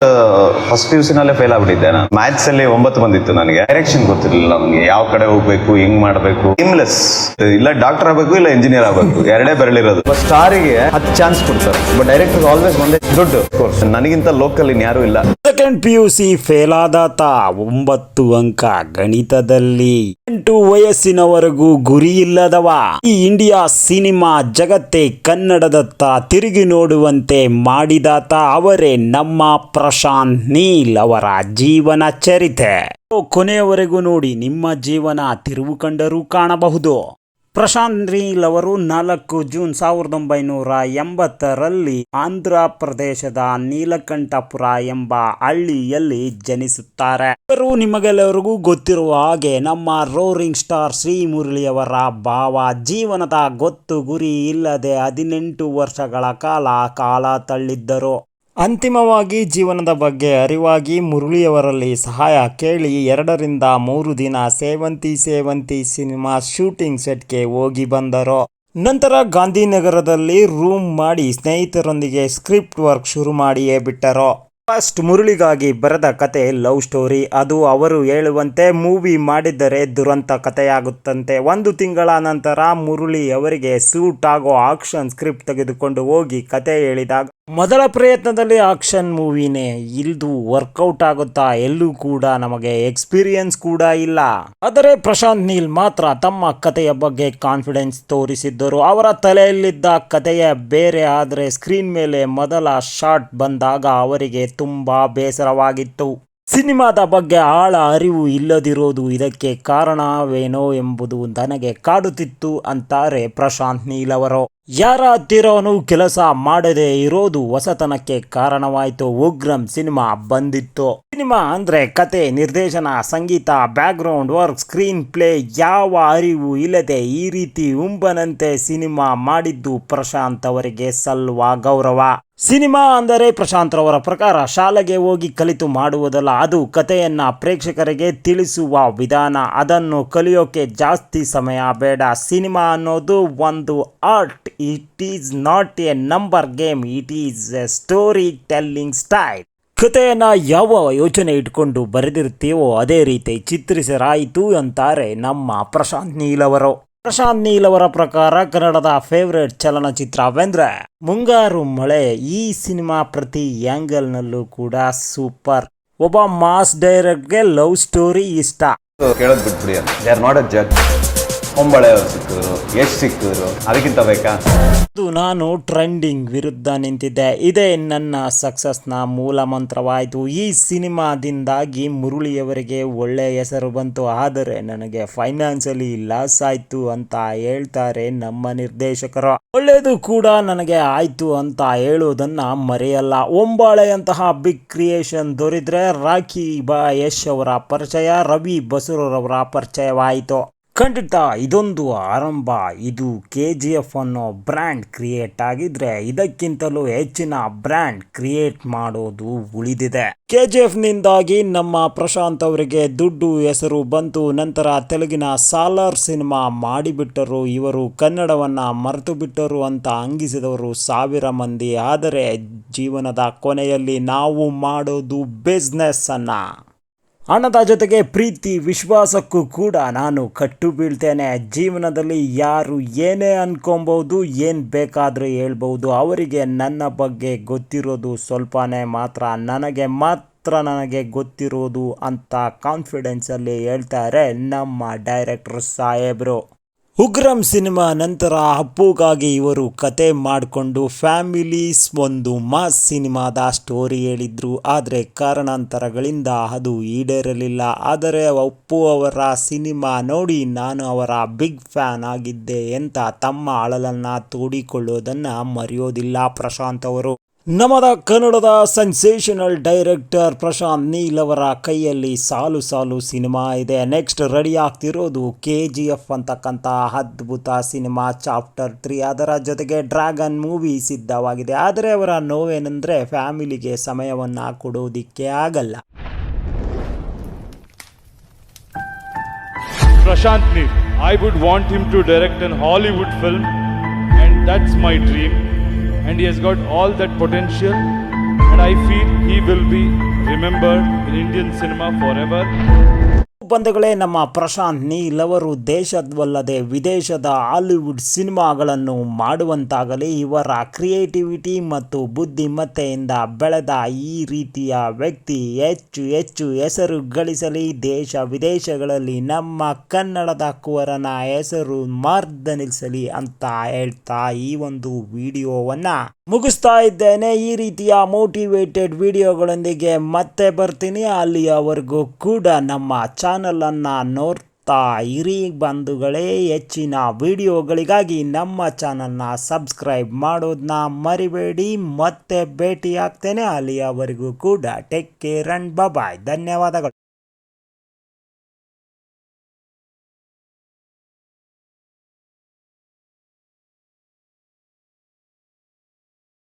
First PUC ನಲ್ಲೇ fail ಆಗ್ಬಿಟ್ಟಿದ್ದೆ ನಾನು. Maths ಅಲ್ಲಿ 9 ಬಂದಿತ್ತು ನನಗೆ. ಡೈರೆಕ್ಷನ್ ಗೊತ್ತಿರಲಿಲ್ಲ ನನಗೆ, ಯಾವ ಕಡೆ ಹೋಗ್ಬೇಕು, ಹೆಂಗ್ ಮಾಡ್ಬೇಕು. ಏಮ್ಲೆಸ್, ಇಲ್ಲ ಡಾಕ್ಟರ್ ಆಗ್ಬೇಕು ಇಲ್ಲ ಇಂಜಿನಿಯರ್ ಆಗ್ಬೇಕು, ಎರಡೇ ಬೆರಳಿರೋದು. ಸ್ಟಾರಿಗೆ 10 ಚಾನ್ಸ್ ಕೊಡ್ತಾರೆ, ಬಟ್ ಡೈರೆಕ್ಟರ್ ಆಲ್ವೇಸ್ ಒಂದೇ ದುಡ್ಡು. ನನಗಿಂತ ಲೋಕಲ್ ಇನ್ಯಾರು ಇಲ್ಲ. ಸೆಕೆಂಡ್ PUC ಫೇಲ್ ಆದಾತ 9 ಅಂಕ ಗಣಿತದಲ್ಲಿ. 8 ವಯಸ್ಸಿನವರೆಗೂ ಗುರಿ ಇಲ್ಲದವ. ಈ ಇಂಡಿಯಾ ಸಿನಿಮಾ ಜಗತ್ತೇ ಕನ್ನಡದತ್ತ ತಿರುಗಿ ನೋಡುವಂತೆ ಮಾಡಿದಾತ ಅವರೇ ನಮ್ಮ ಪ್ರಶಾಂತ್ ನೀಲ್ ಅವರ ಜೀವನ ಚರಿತ್ರೆ. ಕೊನೆಯವರೆಗೂ ನೋಡಿ, ನಿಮ್ಮ ಜೀವನ ತಿರುವು ಕಂಡರೂ ಕಾಣಬಹುದು. ಪ್ರಶಾಂತ್ ನೀಲ್ ಅವರು 4 ಜೂನ್ 1980ರಲ್ಲಿ ಆಂಧ್ರ ಪ್ರದೇಶದ ನೀಲಕಂಠಪುರ ಎಂಬ ಹಳ್ಳಿಯಲ್ಲಿ ಜನಿಸುತ್ತಾರೆ. ಇವರು ನಿಮಗೆಲ್ಲರಿಗೂ ಗೊತ್ತಿರುವ ಹಾಗೆ ನಮ್ಮ ರೋರಿಂಗ್ ಸ್ಟಾರ್ ಶ್ರೀ ಮುರಳಿಯವರ ಭಾವ. ಜೀವನದ ಗೊತ್ತು ಗುರಿ ಇಲ್ಲದೆ 18 ವರ್ಷಗಳ ಕಾಲ ತಳ್ಳಿದ್ದರು. ಅಂತಿಮವಾಗಿ ಜೀವನದ ಬಗ್ಗೆ ಅರಿವಾಗಿ ಮುರಳಿಯವರಲ್ಲಿ ಸಹಾಯ ಕೇಳಿ 2 ರಿಂದ 3 ದಿನ ಸೇವಂತಿ ಸಿನಿಮಾ ಶೂಟಿಂಗ್ ಸೆಟ್ಗೆ ಹೋಗಿ ಬಂದರು. ನಂತರ ಗಾಂಧಿನಗರದಲ್ಲಿ ರೂಮ್ ಮಾಡಿ ಸ್ನೇಹಿತರೊಂದಿಗೆ ಸ್ಕ್ರಿಪ್ಟ್ ವರ್ಕ್ ಶುರು ಮಾಡಿಯೇ ಬಿಟ್ಟರು. ಫಸ್ಟ್ ಮುರಳಿಗಾಗಿ ಬರೆದ ಕತೆ ಲವ್ ಸ್ಟೋರಿ. ಅದು ಅವರು ಹೇಳುವಂತೆ ಮೂವಿ ಮಾಡಿದ್ದರೆ ದುರಂತ ಕಥೆಯಾಗುತ್ತಂತೆ. 1 ತಿಂಗಳ ನಂತರ ಮುರಳಿ ಅವರಿಗೆ ಸೂಟ್ ಆಗೋ ಆಕ್ಷನ್ ಸ್ಕ್ರಿಪ್ಟ್ ತೆಗೆದುಕೊಂಡು ಹೋಗಿ ಕತೆ ಹೇಳಿದಾಗ, ಮೊದಲ ಪ್ರಯತ್ನದಲ್ಲಿ ಆಕ್ಷನ್ ಮೂವಿನೇ, ಇದು ವರ್ಕೌಟ್ ಆಗುತ್ತಾ, ಎಲ್ಲೂ ಕೂಡ ನಮಗೆ ಎಕ್ಸ್ಪೀರಿಯನ್ಸ್ ಕೂಡ ಇಲ್ಲ. ಆದರೆ ಪ್ರಶಾಂತ್ ನೀಲ್ ಮಾತ್ರ ತಮ್ಮ ಕಥೆಯ ಬಗ್ಗೆ ಕಾನ್ಫಿಡೆನ್ಸ್ ತೋರಿಸಿದ್ದರು. ಅವರ ತಲೆಯಲ್ಲಿದ್ದ ಕಥೆಯೇ ಬೇರೆ, ಆದರೆ ಸ್ಕ್ರೀನ್ ಮೇಲೆ ಮೊದಲ ಶಾಟ್ ಬಂದಾಗ ಅವರಿಗೆ ತುಂಬಾ ಬೇಸರವಾಗಿತ್ತು. ಸಿನಿಮಾದ ಬಗ್ಗೆ ಆಳ ಅರಿವು ಇಲ್ಲದಿರೋದು ಇದಕ್ಕೆ ಕಾರಣವೇನೋ ಎಂಬುದು ನನಗೆ ಕಾಡುತ್ತಿತ್ತು ಅಂತಾರೆ ಪ್ರಶಾಂತ್ ನೀಲ್ ಅವರು. ಯಾರ ಹತ್ತಿರವೂ ಕೆಲಸ ಮಾಡದೇ ಇರೋದು ಹೊಸತನಕ್ಕೆ ಕಾರಣವಾಯಿತು. ಉಗ್ರಂ ಸಿನಿಮಾ ಬಂದಿತ್ತು. ಸಿನಿಮಾ ಅಂದ್ರೆ ಕತೆ, ನಿರ್ದೇಶನ, ಸಂಗೀತ, ಬ್ಯಾಕ್ಗ್ರೌಂಡ್ ವರ್ಕ್, ಸ್ಕ್ರೀನ್ ಪ್ಲೇ ಯಾವ ಅರಿವು ಇಲ್ಲದೆ ಈ ರೀತಿ ಉಂಬನಂತೆ ಸಿನಿಮಾ ಮಾಡಿದ್ದು ಪ್ರಶಾಂತ್ ಅವರಿಗೆ ಸಲ್ಲುವ ಗೌರವ. ಸಿನಿಮಾ ಅಂದರೆ ಪ್ರಶಾಂತ್ ರವರ ಪ್ರಕಾರ ಶಾಲೆಗೆ ಹೋಗಿ ಕಲಿತು ಮಾಡುವುದಲ್ಲ, ಅದು ಕಥೆಯನ್ನ ಪ್ರೇಕ್ಷಕರಿಗೆ ತಿಳಿಸುವ ವಿಧಾನ. ಅದನ್ನು ಕಲಿಯೋಕೆ ಜಾಸ್ತಿ ಸಮಯ ಬೇಡ. ಸಿನಿಮಾ ಅನ್ನೋದು ಒಂದು art. It is not A number game, it is A story telling style. ಕಥೆಯನ್ನ ಯಾವ ಯೋಚನೆ ಇಟ್ಕೊಂಡು ಬರೆದಿರ್ತೀವೋ ಅದೇ ರೀತಿ ಚಿತ್ರಿಸರಾಯಿತು ಅಂತಾರೆ ನಮ್ಮ ಪ್ರಶಾಂತ್ ನೀಲ್ ಅವರು. ಪ್ರಶಾಂತ್ ನೀಲ್ ಅವರ ಪ್ರಕಾರ ಕನ್ನಡದ ಫೇವರೇಟ್ ಚಲನಚಿತ್ರವೆಂದ್ರೆ ಮುಂಗಾರು ಮಳೆ. ಈ ಸಿನಿಮಾ ಪ್ರತಿ ಆಂಗಲ್ನಲ್ಲೂ ಕೂಡ ಸೂಪರ್. ಒಬ್ಬ ಮಾಸ್ ಡೈರೆಕ್ಟರ್ಗೆ ಲವ್ ಸ್ಟೋರಿ ಇಷ್ಟ. ಕೇಳೋದು ಬಿಟ್ಬಿಡಿ, they are not a judge. Hombale ಸಿಕ್ಕಿದ್ರು, ಎಷ್ಟು ಸಿಕ್ಕಿದ್ರು, ಅದಕ್ಕಿಂತ ಬೇಕಾ? ನಾನು ಟ್ರೆಂಡಿಂಗ್ ವಿರುದ್ಧ ನಿಂತಿದ್ದೆ. ಇದೇ ನನ್ನ ಸಕ್ಸಸ್ನ ಮೂಲ ಮಂತ್ರವಾಯಿತು. ಈ ಸಿನಿಮಾದಿಂದಾಗಿ ಮುರಳಿಯವರಿಗೆ ಒಳ್ಳೆ ಹೆಸರು ಬಂತು, ಆದರೆ ನನಗೆ ಫೈನಾನ್ಷಿಯಲಿ ಲಾಸ್ ಆಯ್ತು ಅಂತ ಹೇಳ್ತಾರೆ ನಮ್ಮ ನಿರ್ದೇಶಕರು. ಒಳ್ಳೆಯದು ಕೂಡ ನನಗೆ ಆಯ್ತು ಅಂತ ಹೇಳೋದನ್ನ ಮರೆಯಲ್ಲ. ಹೊಂಬಾಳೆಯಂತಹ ಬಿಗ್ ಕ್ರಿಯೇಷನ್ ದೊರೆದ್ರೆ ರಾಖಿ ಬಾ ಯಶ್ ಅವರ ಪರಿಚಯ, ರವಿ ಬಸೂರವರ ಪರಿಚಯವಾಯಿತು. ಖಂಡಿತ ಇದೊಂದು ಆರಂಭ. ಇದು KGF ಅನ್ನೋ ಬ್ರ್ಯಾಂಡ್ ಕ್ರಿಯೇಟ್ ಆಗಿದ್ರೆ ಇದಕ್ಕಿಂತಲೂ ಹೆಚ್ಚಿನ ಬ್ರ್ಯಾಂಡ್ ಕ್ರಿಯೇಟ್ ಮಾಡೋದು ಉಳಿದಿದೆ. KGF ನಿಂದಾಗಿ ನಮ್ಮ ಪ್ರಶಾಂತ್ ಅವರಿಗೆ ದುಡ್ಡು ಹೆಸರು ಬಂತು. ನಂತರ ತೆಲುಗಿನ ಸಾಲಾರ್ ಸಿನಿಮಾ ಮಾಡಿಬಿಟ್ಟರು. ಇವರು ಕನ್ನಡವನ್ನ ಮರೆತು ಬಿಟ್ಟರು ಅಂತ ಅಂಗಿಸಿದವರು 1000 ಮಂದಿ. ಆದರೆ ಜೀವನದ ಕೊನೆಯಲ್ಲಿ ನಾವು ಮಾಡೋದು ಬಿಸ್ನೆಸ್ ಅನ್ನ. ಹಣದ ಜೊತೆಗೆ ಪ್ರೀತಿ ವಿಶ್ವಾಸಕ್ಕೂ ಕೂಡ ನಾನು ಕಟ್ಟು ಬೀಳ್ತೇನೆ. ಜೀವನದಲ್ಲಿ ಯಾರು ಏನೇ ಅನ್ಕೊಬಹುದು, ಏನು ಬೇಕಾದರೂ ಹೇಳ್ಬಹುದು. ಅವರಿಗೆ ನನ್ನ ಬಗ್ಗೆ ಗೊತ್ತಿರೋದು ಸ್ವಲ್ಪನೇ ಮಾತ್ರ, ನನಗೆ ಗೊತ್ತಿರೋದು ಅಂತ ಕಾನ್ಫಿಡೆನ್ಸಲ್ಲಿ ಹೇಳ್ತಾರೆ ನಮ್ಮ ಡೈರೆಕ್ಟರ್ ಸಾಹೇಬ್ರು. ಉಗ್ರಂ ಸಿನಿಮಾ ನಂತರ ಅಪ್ಪುಗಾಗಿ ಇವರು ಕತೆ ಮಾಡಿಕೊಂಡು ಫ್ಯಾಮಿಲೀಸ್ ಒಂದು ಮಾಸ್ ಸಿನಿಮಾದ ಸ್ಟೋರಿ ಹೇಳಿದ್ರು. ಆದರೆ ಕಾರಣಾಂತರಗಳಿಂದ ಅದು ಈಡೇರಲಿಲ್ಲ. ಆದರೆ ಅಪ್ಪು ಅವರ ಸಿನಿಮಾ ನೋಡಿ ನಾನು ಅವರ ಬಿಗ್ ಫ್ಯಾನ್ ಆಗಿದ್ದೆ ಅಂತ ತಮ್ಮ ಅಳಲನ್ನು ತೋಡಿಕೊಳ್ಳೋದನ್ನು ಮರೆಯೋದಿಲ್ಲ ಪ್ರಶಾಂತ್ ಅವರು. ನಮ್ಮದ ಕನ್ನಡದ ಸೆನ್ಸೇಷನಲ್ ಡೈರೆಕ್ಟರ್ ಪ್ರಶಾಂತ್ ನೀಲ್ ಅವರ ಕೈಯಲ್ಲಿ ಸಾಲು ಸಿನಿಮಾ ಇದೆ. ನೆಕ್ಸ್ಟ್ ರೆಡಿ ಆಗ್ತಿರೋದು KGF ಅಂತಕ್ಕಂಥ ಅದ್ಭುತ ಸಿನಿಮಾ ಚಾಪ್ಟರ್ 3. ಅದರ ಜೊತೆಗೆ ಡ್ರ್ಯಾಗನ್ ಮೂವಿ ಸಿದ್ಧವಾಗಿದೆ. ಆದರೆ ಅವರ ನೋವೇನೆಂದರೆ ಫ್ಯಾಮಿಲಿಗೆ ಸಮಯವನ್ನು ಕೊಡೋದಿಕ್ಕೆ ಆಗಲ್ಲ. Prashant Neil, I would want him to direct an Hollywood film, and that's my dream. And he has got all that potential, and I feel he will be remembered in Indian cinema forever. ಬಂಧುಗಳೇ, ನಮ್ಮ ಪ್ರಶಾಂತ್ ನೀಲ್ ಅವರು ದೇಶದವಲ್ಲದೆ ವಿದೇಶದ Hollywood ಸಿನಿಮಾಗಳನ್ನು ಮಾಡುವಂತಾಗಲಿ, ಇವರ creativity ಮತ್ತು ಬುದ್ಧಿಮತ್ತೆಯಿಂದ ಬೆಳೆದ ಈ ರೀತಿಯ ವ್ಯಕ್ತಿ ಹೆಚ್ಚು ಹೆಚ್ಚು ಹೆಸರು ಗಳಿಸಲಿ. ದೇಶ ವಿದೇಶಗಳಲ್ಲಿ ನಮ್ಮ ಕನ್ನಡದ ಕುವರನ ಹೆಸರು ಮಾರ್ದನಿಸಲಿ ಅಂತ ಹೇಳ್ತಾ ಈ ಒಂದು ವಿಡಿಯೋವನ್ನು ಮುಗಿಸ್ತಾ ಇದ್ದೇನೆ. ಈ ರೀತಿಯ ಮೋಟಿವೇಟೆಡ್ ವಿಡಿಯೋಗಳೊಂದಿಗೆ ಮತ್ತೆ ಬರ್ತೀನಿ. ಅಲ್ಲಿಯವರೆಗೂ ಕೂಡ ನಮ್ಮ ಚಾನಲನ್ನು ನೋಡ್ತಾ ಇರಿ ಬಂಧುಗಳೇ. ಹೆಚ್ಚಿನ ವಿಡಿಯೋಗಳಿಗಾಗಿ ನಮ್ಮ ಚಾನಲ್ನ ಸಬ್ಸ್ಕ್ರೈಬ್ ಮಾಡೋದನ್ನ ಮರಿಬೇಡಿ. ಮತ್ತೆ ಭೇಟಿ ಆಗ್ತೇನೆ. ಅಲ್ಲಿಯವರೆಗೂ ಕೂಡ ಟೇಕ್ ಕೇರ್ ಅಂಡ್ ಬಾಯ್. ಧನ್ಯವಾದಗಳು.